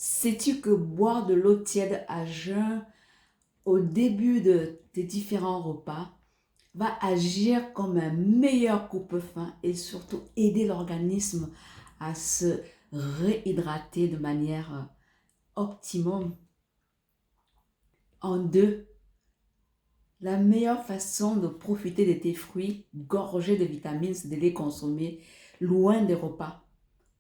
Sais-tu que boire de l'eau tiède à jeun au début de tes différents repas va agir comme un meilleur coupe-faim et surtout aider l'organisme à se réhydrater de manière optimum? En deux, la meilleure façon de profiter de tes fruits gorgés de vitamines, c'est de les consommer loin des repas.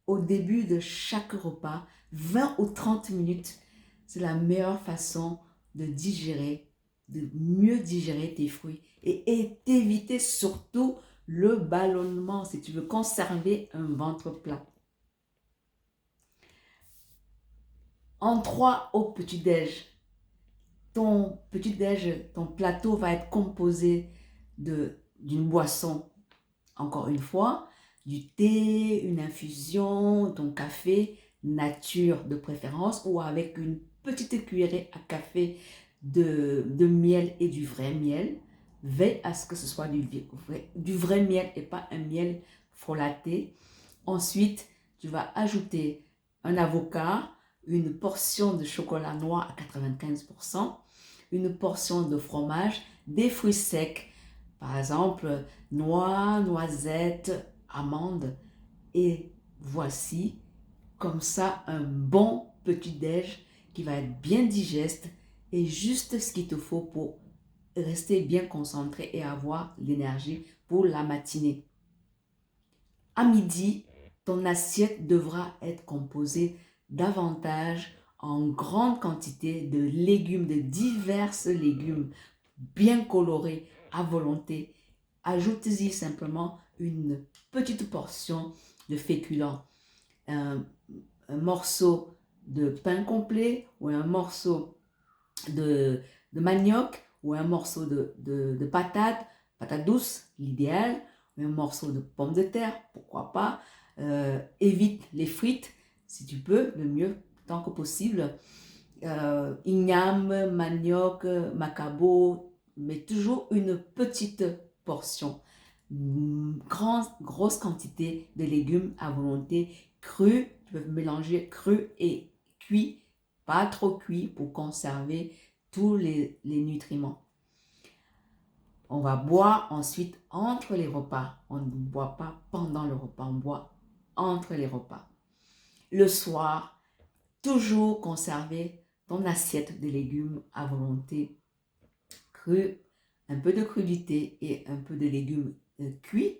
Au début de chaque repas, 20 ou 30 minutes, c'est la meilleure façon de digérer, de mieux digérer tes fruits et d'éviter surtout le ballonnement si tu veux conserver un ventre plat. En 3, au petit-déj, ton plateau va être composé d'une boisson, encore une fois, du thé, une infusion, ton café nature de préférence ou avec une petite cuillerée à café de miel et du vrai miel. Veille à ce que ce soit du vrai miel et pas un miel frelaté. Ensuite, tu vas ajouter un avocat, une portion de chocolat noir à 95%, une portion de fromage, des fruits secs, par exemple, noix, noisettes, amandes. Et voici comme ça un bon petit-déj qui va être bien digeste et juste ce qu'il te faut pour rester bien concentré et avoir l'énergie pour la matinée. À midi, ton assiette devra être composée davantage en grande quantité de légumes, de divers légumes bien colorés à volonté. Ajoute-y simplement une petite portion de féculents, un, un morceau de pain complet ou un morceau de, de manioc ou un morceau de patate douce, l'idéal, un morceau de pomme de terre, pourquoi pas. Évite les frites si tu peux, le mieux tant que possible. Igname, manioc, macabo, mais toujours une petite portion. Grosse quantité de légumes à volonté, crus, tu peux mélanger cru et cuit, pas trop cuit pour conserver tous les nutriments. On va boire ensuite entre les repas. On ne boit pas pendant le repas, on boit entre les repas. Le soir, toujours conserver ton assiette de légumes à volonté crus, un peu de crudité et un peu de légumes cuits,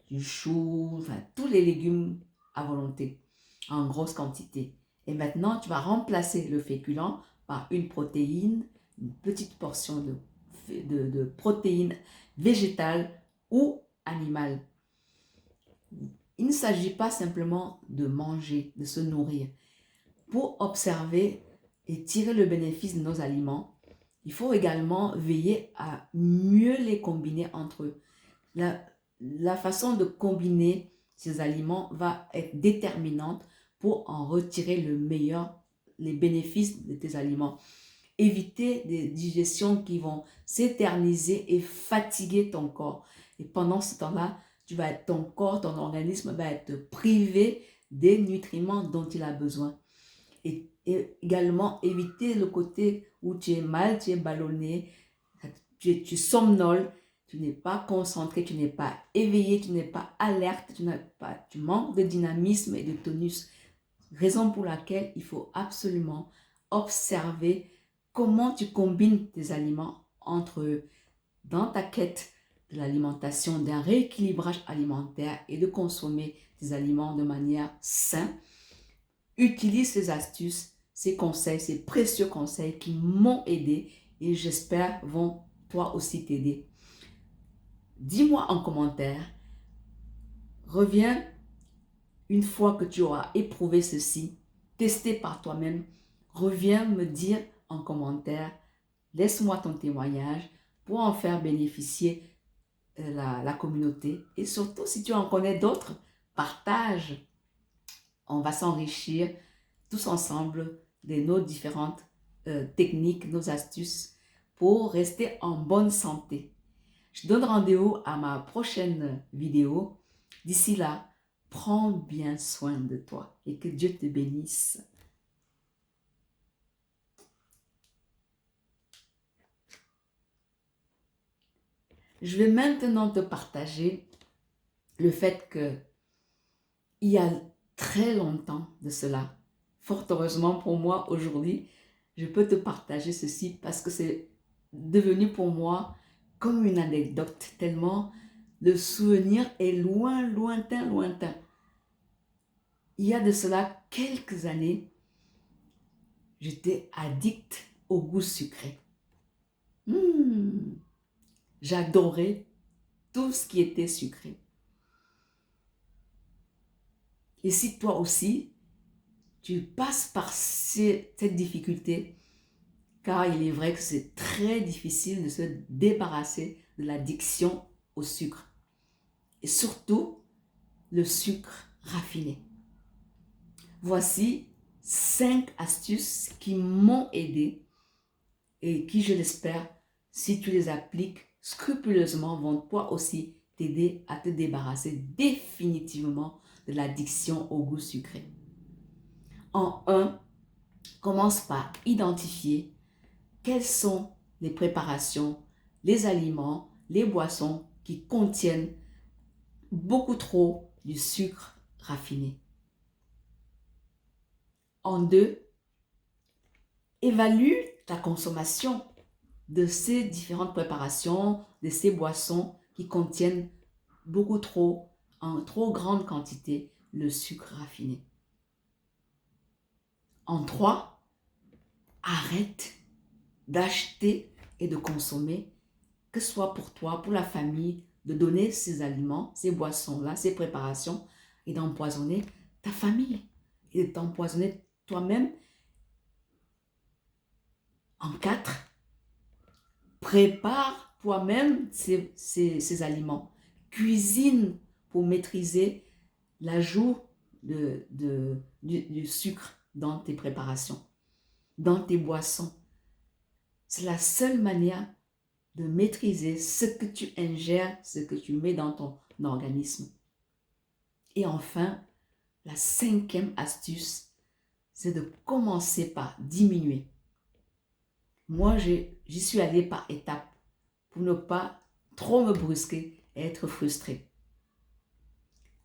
du chou, enfin tous les légumes à volonté en grosse quantité. Et maintenant, tu vas remplacer le féculent par une protéine, une petite portion de protéines végétales ou animales. Il ne s'agit pas simplement de manger, de se nourrir. Pour observer et tirer le bénéfice de nos aliments, il faut également veiller à mieux les combiner entre eux. La façon de combiner ces aliments va être déterminante pour en retirer le meilleur, les bénéfices de tes aliments. Éviter des digestions qui vont s'éterniser et fatiguer ton corps. Et pendant ce temps-là, ton corps, ton organisme va être privé des nutriments dont il a besoin. Et également éviter le côté où tu es mal, tu es ballonné, tu somnoles, tu n'es pas concentré, tu n'es pas éveillé, tu n'es pas alerte, tu manques de dynamisme et de tonus. Raison pour laquelle il faut absolument observer comment tu combines tes aliments entre eux dans ta quête de l'alimentation, d'un rééquilibrage alimentaire et de consommer tes aliments de manière saine. Utilise ces astuces, ces conseils, ces précieux conseils qui m'ont aidé et j'espère vont toi aussi t'aider. Dis-moi en commentaire, reviens une fois que tu auras éprouvé ceci, testé par toi-même, reviens me dire en commentaire, laisse-moi ton témoignage pour en faire bénéficier la communauté et surtout si tu en connais d'autres, partage. On va s'enrichir tous ensemble de nos différentes techniques, nos astuces pour rester en bonne santé. Je donne rendez-vous à ma prochaine vidéo. D'ici là, prends bien soin de toi et que Dieu te bénisse. Je vais maintenant te partager le fait que il y a très longtemps de cela, fort heureusement pour moi aujourd'hui, je peux te partager ceci parce que c'est devenu pour moi comme une anecdote, tellement le souvenir est lointain, lointain. Il y a de cela quelques années, j'étais addict au goût sucré. J'adorais tout ce qui était sucré. Et si toi aussi, tu passes par cette difficulté, car il est vrai que c'est très difficile de se débarrasser de l'addiction au sucre. Et surtout, le sucre raffiné. Voici 5 astuces qui m'ont aidé et qui, je l'espère, si tu les appliques scrupuleusement, vont toi aussi t'aider à te débarrasser définitivement de l'addiction au goût sucré. En 1, commence par identifier quelles sont les préparations, les aliments, les boissons qui contiennent beaucoup trop du sucre raffiné. En 2, évalue ta consommation de ces différentes préparations, de ces boissons qui contiennent beaucoup trop, en trop grande quantité, le sucre raffiné. En 3, arrête d'acheter et de consommer, que ce soit pour toi, pour la famille, de donner ces aliments, ces boissons-là, ces préparations et d'empoisonner ta famille et de t'empoisonner toi-même. En 4, prépare toi-même ces aliments. Cuisine pour maîtriser l'ajout du sucre dans tes préparations, dans tes boissons. C'est la seule manière de maîtriser ce que tu ingères, ce que tu mets dans ton organisme. Et enfin, la 5e astuce, c'est de commencer par diminuer. Moi, j'y suis allée par étapes pour ne pas trop me brusquer et être frustrée.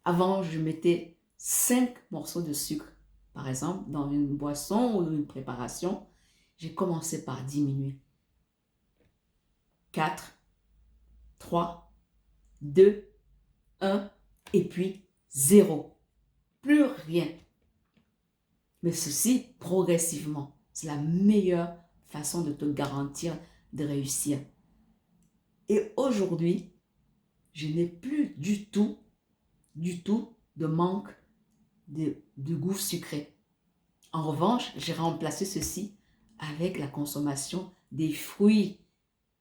Avant, je mettais 5 morceaux de sucre, par exemple, dans une boisson ou une préparation. J'ai commencé par diminuer. 4, 3, 2, 1 et puis 0. Plus rien. Mais ceci progressivement. C'est la meilleure façon de te garantir de réussir. Et aujourd'hui, je n'ai plus du tout de manque de goût sucré. En revanche, j'ai remplacé ceci avec la consommation des fruits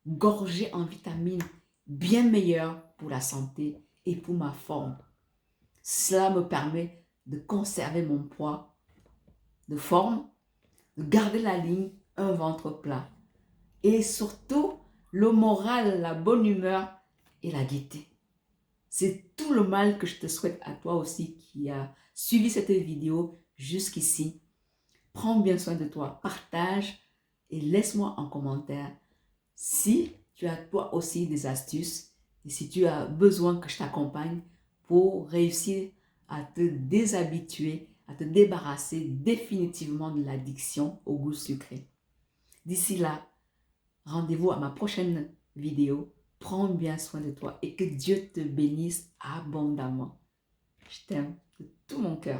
gorgés en vitamines, bien meilleurs pour la santé et pour ma forme. Cela me permet de conserver mon poids de forme, de garder la ligne, un ventre plat. Et surtout, le moral, la bonne humeur et la gaieté. C'est tout le mal que je te souhaite à toi aussi qui a suivi cette vidéo jusqu'ici. Prends bien soin de toi, partage et laisse-moi en commentaire si tu as toi aussi des astuces et si tu as besoin que je t'accompagne pour réussir à te déshabituer, à te débarrasser définitivement de l'addiction au goût sucré. D'ici là, rendez-vous à ma prochaine vidéo. Prends bien soin de toi et que Dieu te bénisse abondamment. Je t'aime de tout mon cœur.